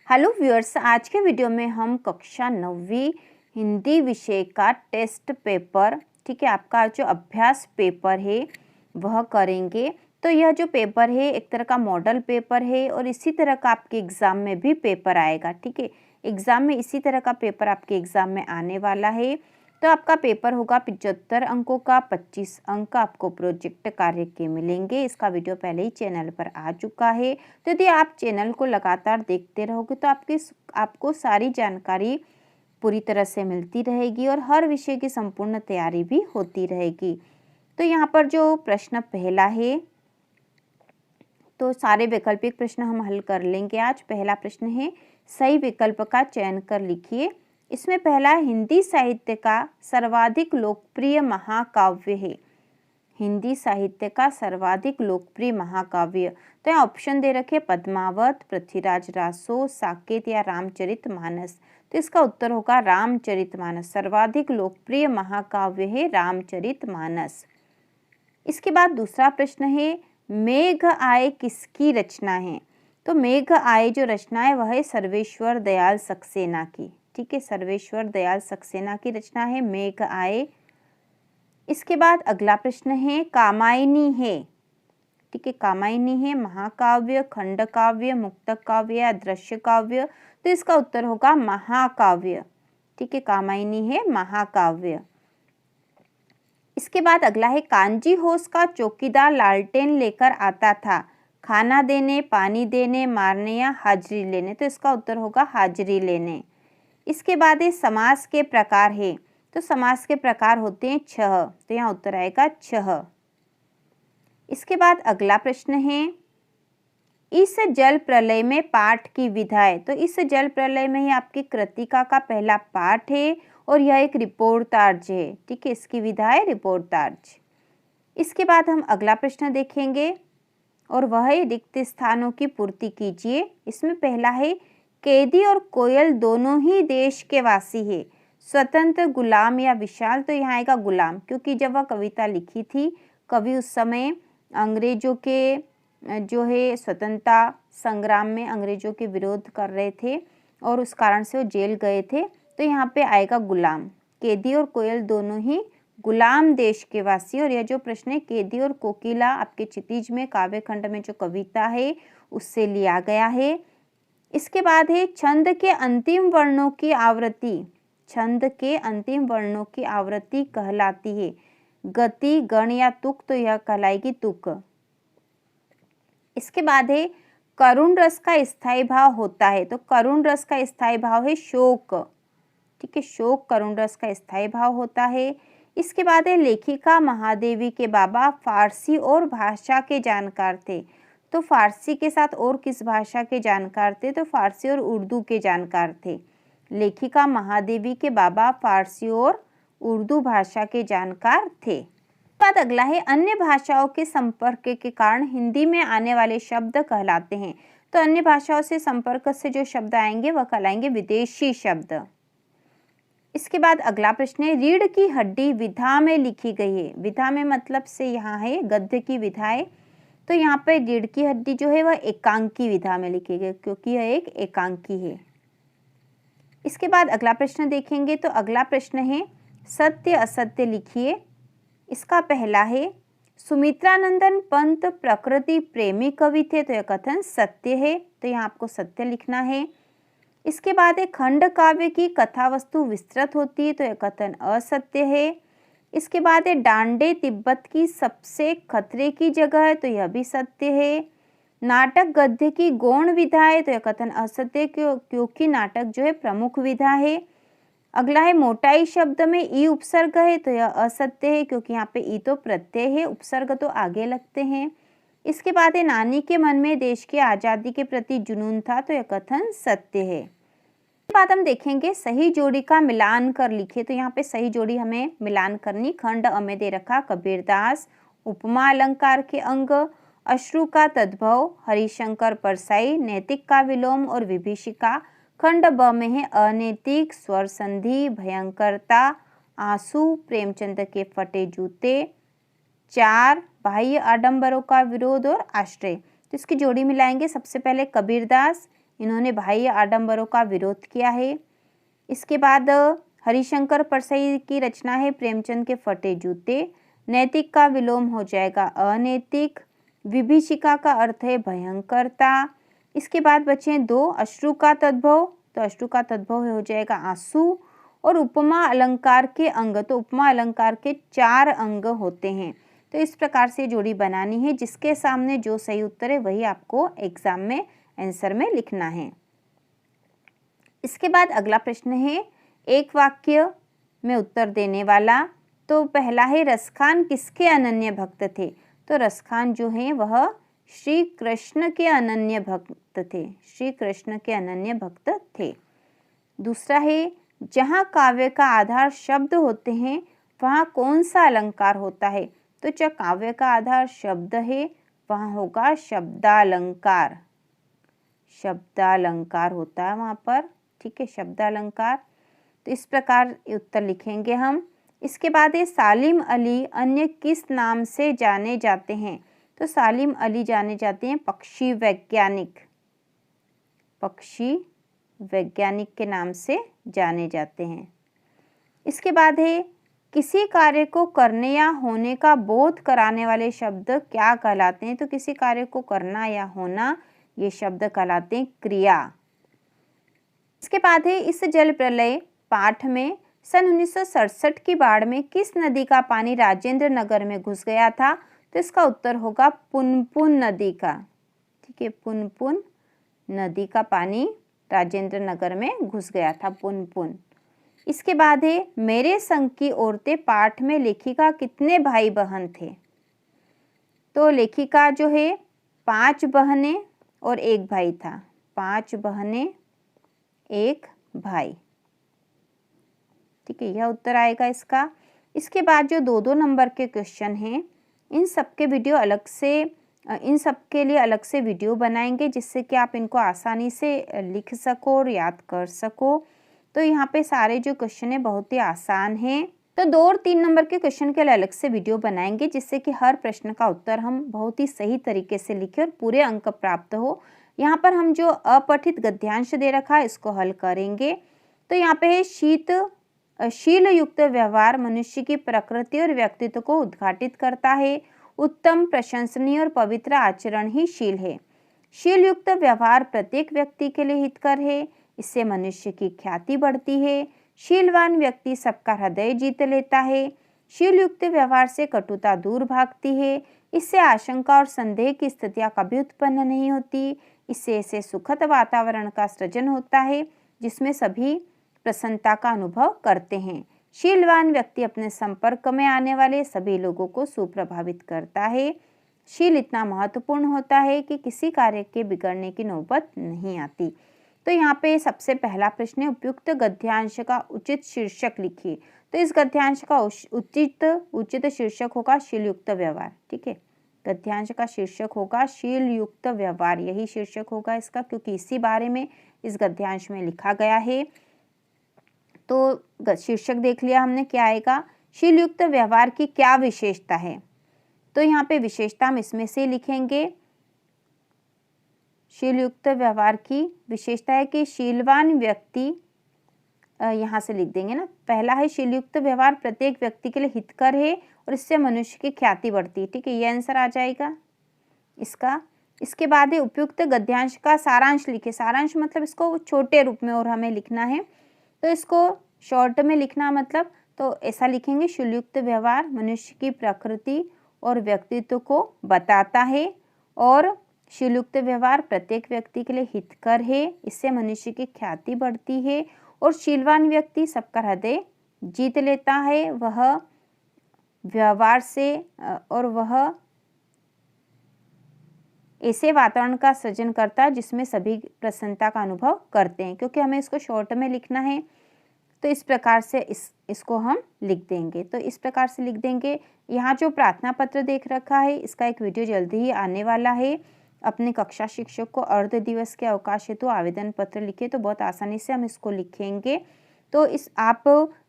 Hello viewers, आज के video में हम कक्षा 9वीं हिंदी विषय का टेस्ट पेपर, ठीक है, आपका जो अभ्यास पेपर है वह करेंगे। तो यह जो पेपर है एक तरह का मॉडल पेपर है और इसी तरह का आपके एग्ज़ाम में भी पेपर आएगा। ठीक है, एग्ज़ाम में इसी तरह का पेपर आपके एग्ज़ाम में आने वाला है। तो आपका पेपर होगा 75 अंकों का, 25 अंक आपको प्रोजेक्ट कार्य के मिलेंगे। इसका वीडियो पहले ही चैनल पर आ चुका है। तो यदि आप चैनल को लगातार देखते रहोगे तो आपको सारी जानकारी पूरी तरह से मिलती रहेगी और हर विषय की संपूर्ण तैयारी भी होती रहेगी। तो यहाँ पर जो प्रश्न पहला है, तो सारे वैकल्पिक प्रश्न हम हल कर लेंगे आज। पहला प्रश्न है, सही विकल्प का चयन कर लिखिए। इसमें पहला हिंदी साहित्य का सर्वाधिक लोकप्रिय महाकाव्य है। हिंदी साहित्य का सर्वाधिक लोकप्रिय महाकाव्य, तो यहाँ ऑप्शन दे रखे पद्मावत, पृथ्वीराज रासो, साकेत या रामचरितमानस। तो इसका उत्तर होगा रामचरितमानस। सर्वाधिक लोकप्रिय महाकाव्य है रामचरितमानस। इसके बाद दूसरा प्रश्न है, मेघ आए किसकी रचना है? तो मेघ आए जो रचना है वह है सर्वेश्वर दयाल सक्सेना की। ठीक है, सर्वेश्वर दयाल सक्सेना की रचना है मेघ आए। इसके बाद अगला प्रश्न है, कामायनी है, ठीक है, कामायनी है महाकाव्य, खंड काव्य, मुक्तक काव्य या दृश्य काव्य? तो इसका उत्तर होगा महाकाव्य। ठीक है, कामायनी है महाकाव्य। इसके बाद अगला है, कांजी होस का चौकीदार लालटेन लेकर आता था, खाना देने, पानी देने, मारने या हाजिरी लेने? तो इसका उत्तर होगा हाजिरी लेने। इसके बाद है, समास के प्रकार है। तो समास के प्रकार होते हैं 6, तो यहाँ उत्तर आएगा 6। इसके बाद अगला प्रश्न है, इस जल प्रलय में पाठ की विधाएं। तो इस जल प्रलय में ही आपकी कृतिका का पहला पाठ है और यह एक रिपोर्टार्ज है। ठीक है, इसकी विधा है रिपोर्टार्ज। इसके बाद हम अगला प्रश्न देखेंगे और वह है, रिक्त स्थानों की पूर्ति कीजिए। इसमें पहला है, कैदी और कोयल दोनों ही देश के वासी है, स्वतंत्र, गुलाम या विशाल? तो यहाँ आएगा गुलाम, क्योंकि जब वह कविता लिखी थी कवि उस समय अंग्रेजों के जो है स्वतंत्रता संग्राम में अंग्रेजों के विरोध कर रहे थे और उस कारण से वो जेल गए थे। तो यहाँ पे आएगा गुलाम। कैदी और कोयल दोनों ही गुलाम देश के वासी। और यह जो प्रश्न है, कैदी और कोकिला आपके क्षितिज में काव्य खंड में जो कविता है उससे लिया गया है। इसके बाद है, छंद के अंतिम वर्णों की आवृत्ति, छंद के अंतिम वर्णों की आवृत्ति कहलाती है गति, गण या तुक? तो यह कहलाएगी तुक। इसके बाद है, करुण रस का स्थायी भाव होता है। तो करुण रस का स्थायी भाव है शोक। ठीक है, शोक करुण रस का स्थायी भाव होता है। इसके बाद है, लेखिका महादेवी के बाबा फारसी और भाषा के जानकार थे। तो फारसी के साथ और किस भाषा के जानकार थे? तो फारसी और उर्दू के जानकार थे। लेखिका महादेवी के बाबा फारसी और उर्दू भाषा के जानकार थे। बाद अगला है, अन्य भाषाओं के संपर्क के कारण हिंदी में आने वाले शब्द कहलाते हैं। तो अन्य भाषाओं से संपर्क से जो शब्द आएंगे वह कहलाएंगे विदेशी शब्द। इसके बाद अगला प्रश्न है, रीढ़ की हड्डी विधा में लिखी गई है। विधा में मतलब से यहाँ है गद्य की विधाएं। तो यहाँ पे रीढ़ की हड्डी जो है वह एकांकी विधा में लिखी गई, क्योंकि यह एक एकांकी है। इसके बाद अगला प्रश्न देखेंगे। तो अगला प्रश्न है, सत्य असत्य लिखिए। इसका पहला है, सुमित्रानंदन पंत प्रकृति प्रेमी कवि थे। तो यह कथन सत्य है, तो यहाँ आपको सत्य लिखना है। इसके बाद है, खंड काव्य की कथा वस्तु विस्तृत होती है। तो यह कथन असत्य है। इसके बाद है, डांडे तिब्बत की सबसे खतरे की जगह है। तो यह भी सत्य है। नाटक गद्य की गौण विधा है। तो यह कथन असत्य, क्योंकि नाटक जो है प्रमुख विधा है। अगला है, मोटाई शब्द में ई उपसर्ग है। तो यह असत्य है, क्योंकि यहाँ पे ई तो प्रत्यय है, उपसर्ग तो आगे लगते हैं। इसके बाद है, नानी के मन में देश की आज़ादी के प्रति जुनून था। तो यह कथन सत्य है। इसके बाद हम देखेंगे, सही जोड़ी का मिलान कर लिखिए। तो यहाँ पे सही जोड़ी हमें मिलान करनी। खंड अ में दे रखा कबीरदास, उपमा अलंकार के अंग, अश्रु का तद्भव, हरिशंकर परसाई, नैतिक का विलोम और विभीषिका। खंड ब में है अनैतिक, स्वर संधि, भयंकरता, आंसू, प्रेमचंद के फटे जूते, 4 बाह्य आडंबरों का विरोध और आश्रय। तो इसकी जोड़ी मिलाएंगे। सबसे पहले कबीरदास, इन्होंने बाह्य आडंबरों का विरोध किया है। इसके बाद हरिशंकर परसई की रचना है प्रेमचंद के फटे जूते। नैतिक का विलोम हो जाएगा अनैतिक। विभीषिका का अर्थ है भयंकरता। इसके बाद बचे 2 अश्रु का तद्भव, तो अश्रु का तद्भव हो जाएगा आंसू। और उपमा अलंकार के अंग, तो उपमा अलंकार के 4 अंग होते हैं। तो इस प्रकार से जोड़ी बनानी है, जिसके सामने जो सही उत्तर है वही आपको एग्जाम में आंसर में लिखना है। इसके बाद अगला प्रश्न है एक वाक्य में उत्तर देने वाला। तो पहला है रसखान किसके अनन्य भक्त थे, तो रसखान जो है वह श्री कृष्ण के अनन्य भक्त थे, श्री कृष्ण के अनन्य भक्त थे। दूसरा है जहाँ काव्य का आधार शब्द होते हैं वहाँ कौन सा अलंकार होता है, तो जो काव्य का आधार शब्द है वहाँ होगा शब्दालंकार, शब्दालंकार होता है वहाँ पर, ठीक है, शब्दालंकार। तो इस प्रकार उत्तर लिखेंगे हम। इसके बाद है सालिम अली अन्य किस नाम से जाने जाते हैं, तो सालिम अली जाने जाते हैं पक्षी वैज्ञानिक, पक्षी वैज्ञानिक के नाम से जाने जाते हैं। इसके बाद है किसी कार्य को करने या होने का बोध कराने वाले शब्द क्या कहलाते हैं, तो किसी कार्य को करना या होना ये शब्द कहलाते हैं क्रिया। इसके बाद है इस जल प्रलय पाठ में सन 1967 की बाढ़ में किस नदी का पानी राजेंद्र नगर में घुस गया था, तो इसका उत्तर होगा पुनपुन नदी का, ठीक है, पुनपुन नदी का पानी राजेंद्र नगर में घुस गया था, पुनपुन। इसके बाद है मेरे संग की औरतें पाठ में लेखिका कितने भाई बहन थे, तो लेखिका जो है 5 बहनें और 1 भाई था, 5 बहनें 1 भाई, ठीक है, यह उत्तर आएगा इसका। इसके बाद जो 2-2 नंबर के क्वेश्चन हैं इन सब के वीडियो अलग से, इन सब के लिए अलग से वीडियो बनाएंगे जिससे कि आप इनको आसानी से लिख सको और याद कर सको। तो यहाँ पे सारे जो क्वेश्चन है बहुत ही आसान हैं। तो 2 और 3 नंबर के क्वेश्चन के लिए अलग से वीडियो बनाएंगे जिससे कि हर प्रश्न का उत्तर हम बहुत ही सही तरीके से लिखें और पूरे अंक प्राप्त हो। यहाँ पर हम जो अपठित गद्यांश दे रखा है इसको हल करेंगे। तो यहाँ पे है शील युक्त व्यवहार मनुष्य की प्रकृति और व्यक्तित्व को उद्घाटित करता है। उत्तम, प्रशंसनीय और पवित्र आचरण ही शील है। शील युक्त व्यवहार प्रत्येक व्यक्ति के लिए हितकर है, इससे मनुष्य की ख्याति बढ़ती है। शीलवान व्यक्ति सबका हृदय जीत लेता है। शील युक्त व्यवहार से कटुता दूर भागती है, इससे आशंका और संदेह की स्थितियां कभी उत्पन्न नहीं होती। इससे ऐसे सुखद वातावरण का सृजन होता है जिसमें सभी प्रसन्नता का अनुभव करते हैं। शीलवान व्यक्ति अपने संपर्क में आने वाले सभी लोगों को सुप्रभावित करता है। शील इतना महत्वपूर्ण होता है कि किसी कार्य के बिगड़ने की नौबत नहीं आती। तो यहाँ पे सबसे पहला प्रश्न है उपयुक्त गद्यांश का उचित शीर्षक लिखिए। तो इस गद्यांश का उचित शीर्षक होगा शीलयुक्त व्यवहार, ठीक है, गद्यांश का शीर्षक होगा शीलयुक्त व्यवहार, यही शीर्षक होगा इसका क्योंकि इसी बारे में इस गद्यांश में लिखा गया है। तो शीर्षक देख लिया हमने, क्या आएगा, शीलयुक्त व्यवहार की क्या विशेषता है। तो यहाँ पे विशेषता हम इसमें से लिखेंगे। शीलयुक्त व्यवहार की विशेषता है कि शीलवान व्यक्ति, यहाँ से लिख देंगे ना, पहला है शीलयुक्त व्यवहार प्रत्येक व्यक्ति के लिए हितकर है और इससे मनुष्य की ख्याति बढ़ती है, ठीक है, ये आंसर आ जाएगा इसका। इसके बाद है उपयुक्त गद्यांश का सारांश लिखे। सारांश मतलब इसको छोटे रूप में और हमें लिखना है, तो इसको शॉर्ट में लिखना मतलब तो ऐसा लिखेंगे, शीलयुक्त व्यवहार मनुष्य की प्रकृति और व्यक्तित्व को बताता है और शीलयुक्त व्यवहार प्रत्येक व्यक्ति के लिए हितकर है, इससे मनुष्य की ख्याति बढ़ती है और शीलवान व्यक्ति सबका हृदय जीत लेता है, वह व्यवहार से और वह ऐसे वातावरण का सृजन करता है जिसमें सभी प्रसन्नता का अनुभव करते हैं। क्योंकि हमें इसको शॉर्ट में लिखना है तो इस प्रकार से इसको हम लिख देंगे। तो इस प्रकार से लिख देंगे। यहाँ जो प्रार्थना पत्र देख रखा है इसका एक वीडियो जल्दी ही आने वाला है। अपने कक्षा शिक्षक को अर्ध दिवस के अवकाश हेतु आवेदन पत्र लिखे, तो बहुत आसानी से हम इसको लिखेंगे। तो इस आप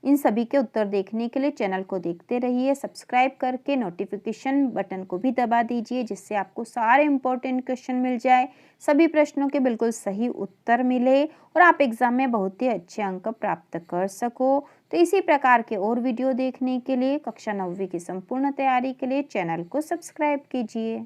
इन सभी के उत्तर देखने के लिए चैनल को देखते रहिए, सब्सक्राइब करके नोटिफिकेशन बटन को भी दबा दीजिए, जिससे आपको सारे इम्पोर्टेंट क्वेश्चन मिल जाए, सभी प्रश्नों के बिल्कुल सही उत्तर मिले और आप एग्ज़ाम में बहुत ही अच्छे अंक प्राप्त कर सको। तो इसी प्रकार के और वीडियो देखने के लिए कक्षा 9वीं की संपूर्ण तैयारी के लिए चैनल को सब्सक्राइब कीजिए।